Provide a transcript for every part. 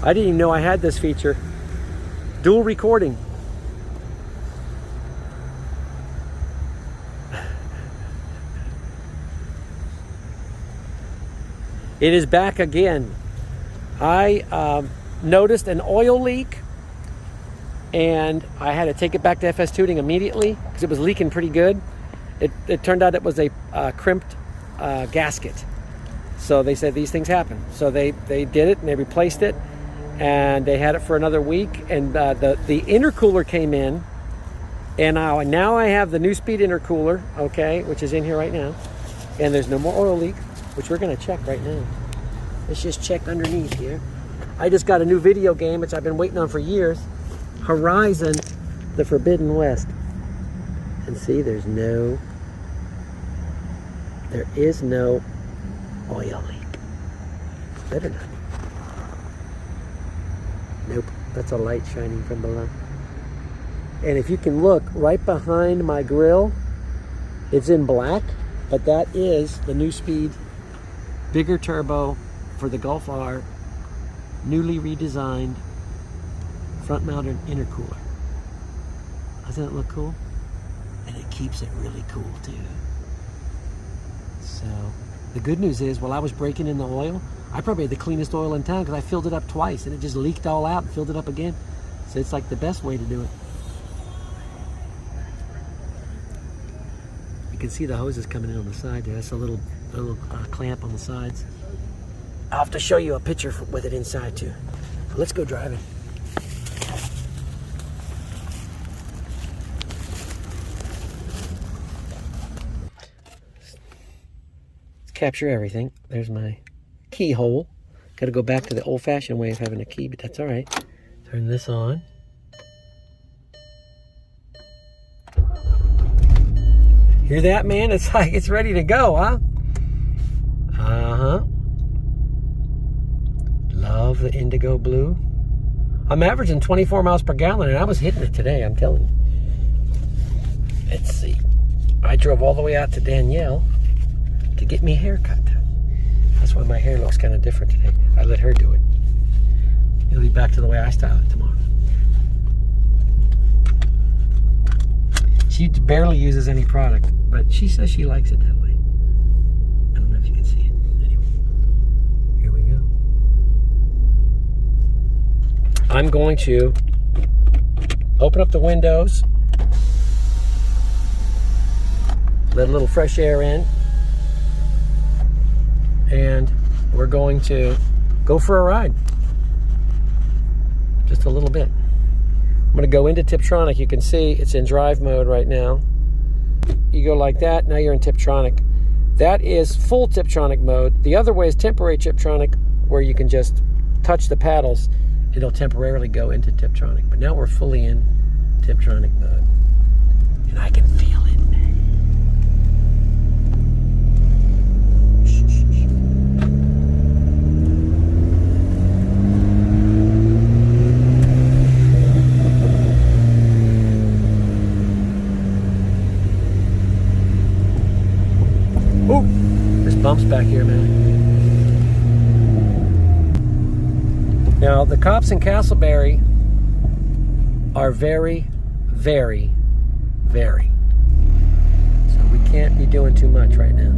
I didn't even know I had this feature. Dual recording. It is back again. I noticed an oil leak and I had to take it back to FS Tooting immediately because it was leaking pretty good. It turned out it was a crimped gasket. So they said these things happen. So they did it and they replaced it, and they had it for another week, and the intercooler came in, and now I have the Neuspeed intercooler, okay, which is in here right now, and there's no more oil leak, which we're gonna check right now. Let's just check underneath here. I just got a new video game, which I've been waiting on for years, Horizon, the Forbidden West. And see, there is no oil leak. Better not. Nope, that's a light shining from below. And if you can look right behind my grill, it's in black, but that is the Neuspeed bigger turbo for the Golf R, newly redesigned front mounted intercooler. Doesn't it look cool? And it keeps it really cool too. So the good news is, while I was breaking in the oil, I probably had the cleanest oil in town because I filled it up twice and it just leaked all out and filled it up again. So it's like the best way to do it. You can see the hoses coming in on the side there. That's a little clamp on the sides. I'll have to show you a picture with it inside too. Let's go driving. Capture everything. There's my keyhole. Got to go back to the old-fashioned way of having a key, but that's all right. Turn this on. Hear that, man? It's like it's ready to go, huh? Uh-huh. Love the indigo blue. I'm averaging 24 miles per gallon, and I was hitting it today, I'm telling you. Let's see. I drove all the way out to Danielle to get me a haircut. That's why my hair looks kind of different today. I let her do it. It'll be back to the way I style it tomorrow. She barely uses any product, but she says she likes it that way. I don't know if you can see it. Anyway, here we go. I'm going to open up the windows, let a little fresh air in, and we're going to go for a ride. Just a little bit. I'm going to go into Tiptronic. You can see it's in drive mode right now. You go like that, now you're in Tiptronic. That is full Tiptronic mode. The other way is temporary Tiptronic, where you can just touch the paddles. It'll temporarily go into Tiptronic. But now we're fully in Tiptronic mode. And I can feel it. Oh, there's bumps back here, man. Now, the cops in Castleberry are very, very, very. So we can't be doing too much right now.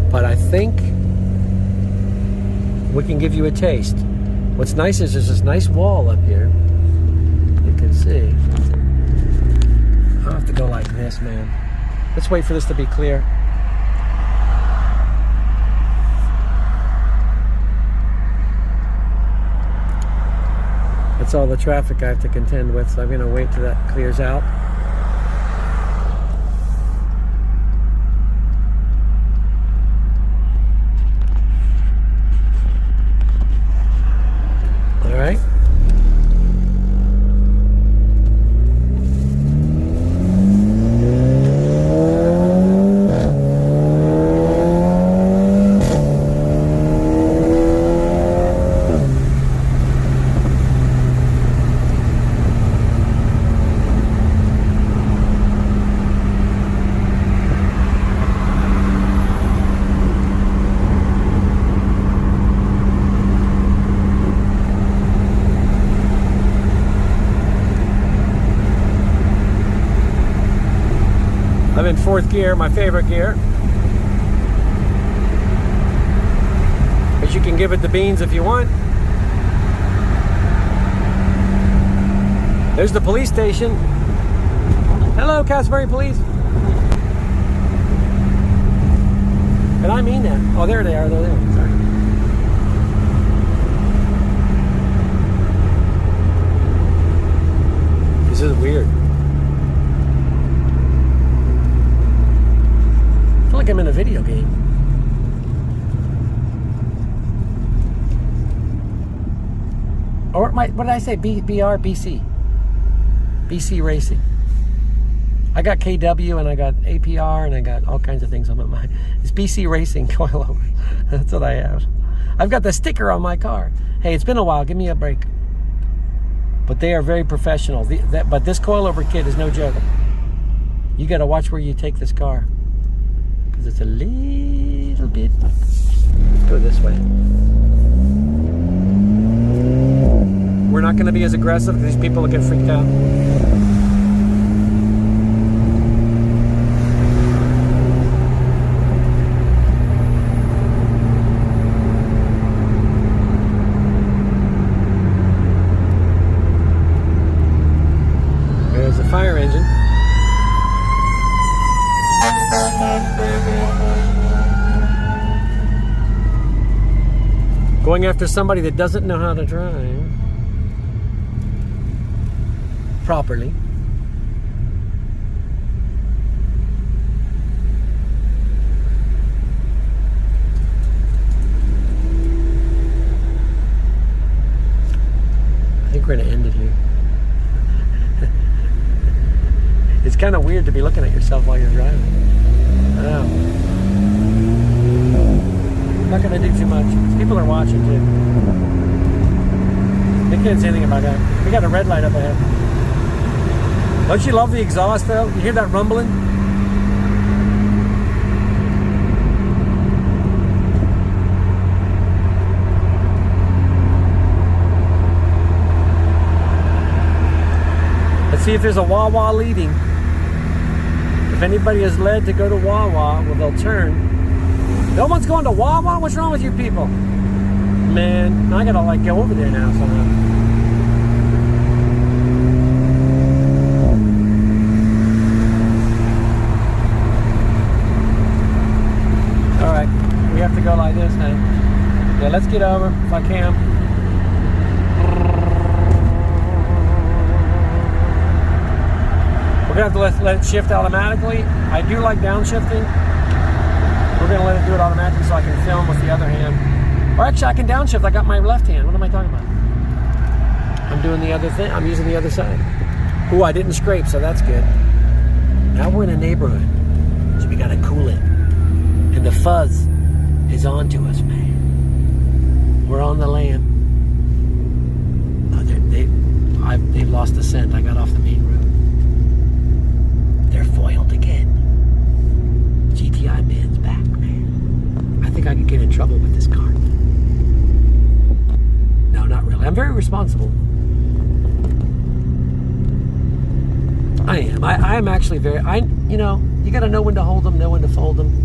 But I think we can give you a taste. What's nice is there's this nice wall up here. You can see. I'll have to go like this, man. Let's wait for this to be clear. That's all the traffic I have to contend with, so I'm going to wait till that clears out. All right. I'm in 4th gear, my favorite gear. But you can give it the beans if you want. There's the police station. Hello, Casbury Police. And I mean that. Oh, there they are. They're there. Sorry. This is weird. I feel like I'm in a video game. Or what did I say? BR, BC. BC Racing. I got KW and I got APR and I got all kinds of things on my mind. It's BC Racing coilover. That's what I have. I've got the sticker on my car. Hey, it's been a while. Give me a break. But they are very professional. But this coilover kit is no joke. You got to watch where you take this car. Because it's a little bit... Let's go this way. We're not going to be as aggressive because these people will get freaked out. There's the fire engine. Going after somebody that doesn't know how to drive properly. I think we're going to end it here. It's kind of weird to be looking at yourself while you're driving. I know. I'm not going to do too much. People are watching too. They can't say anything about that. We got a red light up ahead. Don't you love the exhaust though? You hear that rumbling? Let's see if there's a Wawa leading. If anybody is led to go to Wawa, well, they'll turn. No one's going to Wawa? What's wrong with you people? Man, I gotta like go over there now somehow. We have to go like this now. Yeah, let's get over if I can. We're gonna have to let it shift automatically. I do like downshifting. We're gonna let it do it automatically so I can film with the other hand. Or actually I can downshift. I got my left hand. What am I talking about? I'm doing the other thing. I'm using the other side. Ooh, I didn't scrape, so that's good. Now we're in a neighborhood, so we gotta cool it. And the fuzz is on to us, man. We're on the land. Oh, they've lost the scent. I got off the main road. They're foiled again. GTI man's back, man. I think I could get in trouble with this car. No, not really. I'm very responsible. I am. I am actually very... you know, you got to know when to hold them, know when to fold them.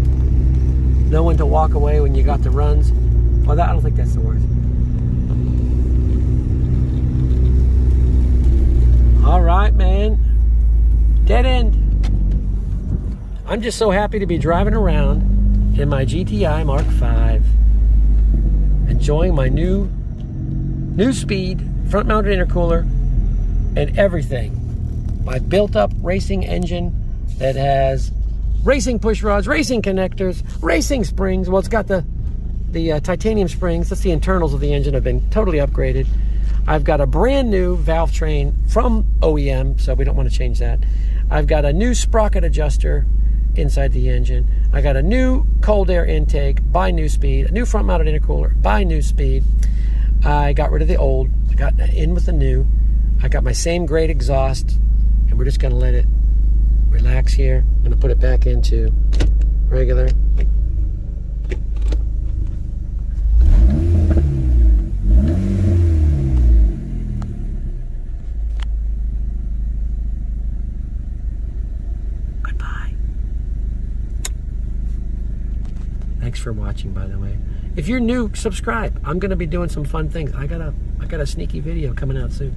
Know when to walk away when you got the runs. Well, I don't think that's the worst. All right, man. Dead end. I'm just so happy to be driving around in my GTI Mark V, enjoying my new Neuspeed front-mounted intercooler and everything. My built-up racing engine that has racing push rods, racing connectors, racing springs. Well, it's got the titanium springs. That's the internals of the engine have been totally upgraded. I've got a brand new valve train from OEM, so we don't want to change that. I've got a new sprocket adjuster inside the engine. I got a new cold air intake by Neuspeed, a new front mounted intercooler by Neuspeed. I got rid of the old, I got in with the new. I got my same grade exhaust, and we're just going to let it relax here. I'm going to put it back into regular. Goodbye. Thanks for watching, by the way. If you're new, subscribe. I'm going to be doing some fun things. I got a sneaky video coming out soon.